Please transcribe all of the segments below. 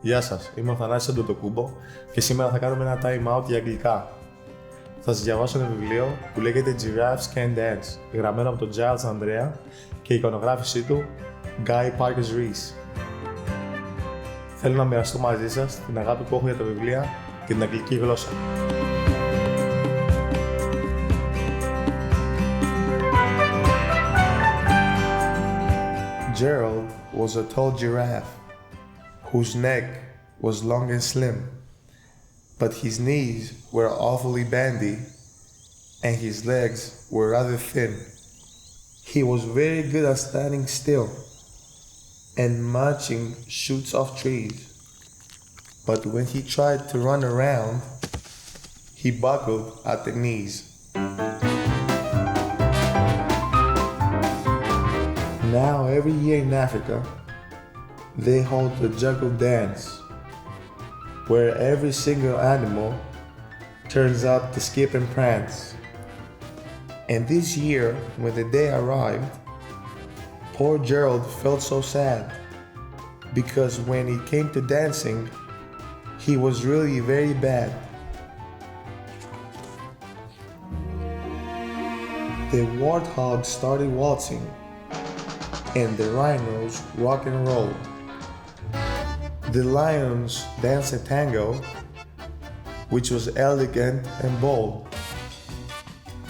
Γεια σας, είμαι ο Θανάσης Αντετοκούνμπο και σήμερα θα κάνουμε ένα time out για αγγλικά. Θα σας διαβάσω ένα βιβλίο που λέγεται Giraffes Can't Dance, γραμμένο από τον Τζέραλντ και η εικονογράφησή του Guy Parker's Reese. Θέλω να μοιραστώ μαζί σας την αγάπη που έχω για τα βιβλία και την αγγλική γλώσσα. Gerald was a tall giraffe whose neck was long and slim, but his knees were awfully bandy and his legs were rather thin. He was very good at standing still and munching shoots off trees, but when he tried to run around, he buckled at the knees. Now every year in Africa, they hold a jungle dance, where every single animal turns up to skip and prance. And this year, when the day arrived, poor Gerald felt so sad, because when it came to dancing, he was really very bad. The warthogs started waltzing, and the rhinos rock and roll. The lions danced a tango, which was elegant and bold.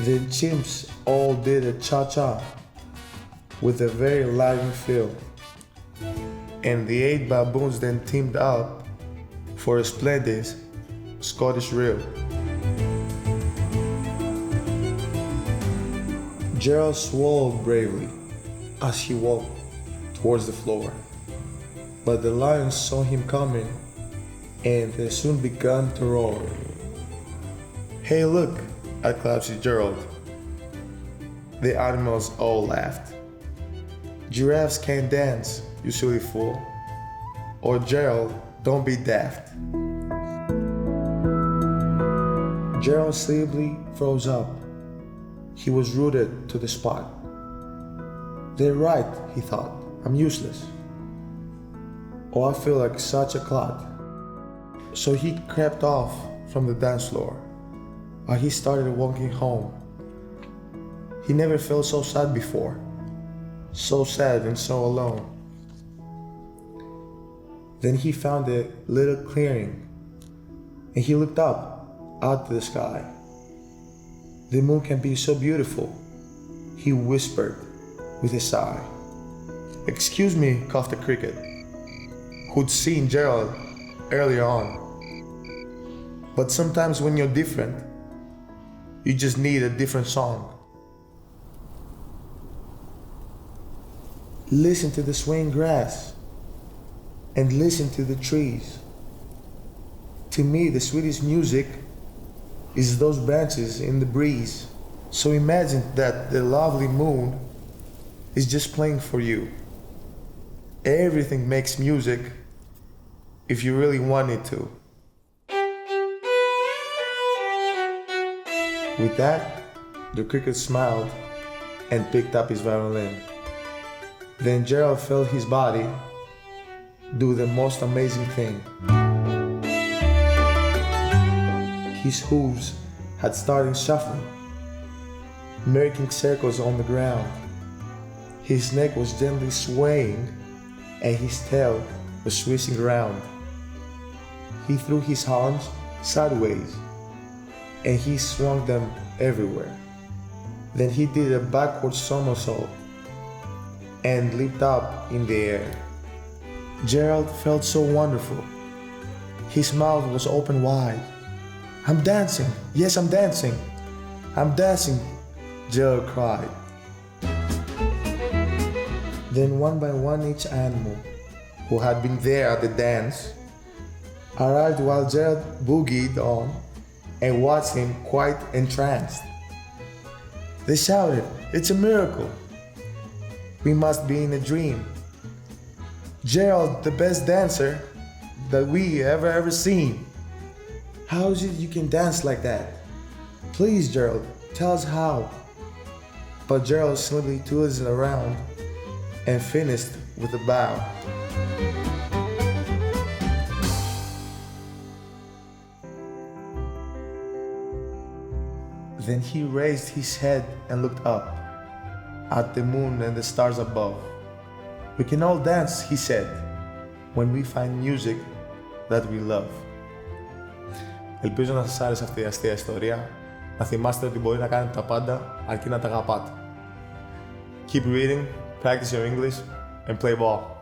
The chimps all did a cha-cha, with a very lively feel. And the 8 baboons then teamed up for a splendid Scottish reel. Gerald swallowed bravely as he walked towards the floor, but the lions saw him coming and they soon began to roar. "Hey look," exclaimed Gerald. The animals all laughed. "Giraffes can't dance, you silly fool," or "Gerald, don't be daft." Gerald sleepily froze up. He was rooted to the spot. "They're right," he thought. "I'm useless. Oh, I feel like such a clod." So he crept off from the dance floor while he started walking home. He never felt so sad before. So sad and so alone. Then he found a little clearing and he looked up out to the sky. "The moon can be so beautiful," he whispered with a sigh. "Excuse me," coughed the cricket, who'd seen Gerald earlier on. "But sometimes when you're different, you just need a different song." Listen to the swaying grass and listen to the trees. To me, the sweetest music is those branches in the breeze. So imagine that the lovely moon is just playing for you. Everything makes music if you really want it to. With that, the cricket smiled and picked up his violin. Then Gerald felt his body do the most amazing thing. His hooves had started shuffling, making circles on the ground. His neck was gently swaying and his tail was swishing around. He threw his arms sideways and he swung them everywhere. Then he did a backward somersault and leaped up in the air. Gerald felt so wonderful. His mouth was open wide. "I'm dancing! Yes, I'm dancing! I'm dancing!" Gerald cried. Then one by one each animal who had been there at the dance arrived while Gerald boogied on and watched him quite entranced. They shouted, "It's a miracle! We must be in a dream. Gerald, the best dancer that we ever seen. How is it you can dance like that? Please, Gerald, tell us how." But Gerald simply twisted around and finished with a bow. Then he raised his head and looked up at the moon and the stars above. We can all dance, he said, when we find music that we love. Ελπίζω να σας άρεσε αυτή η αστεία ιστορία. Να θυμάστε ότι μπορεί να κάνετε τα πάντα αρκεί να τα αγαπάτε. Keep reading, practice your English, and play ball.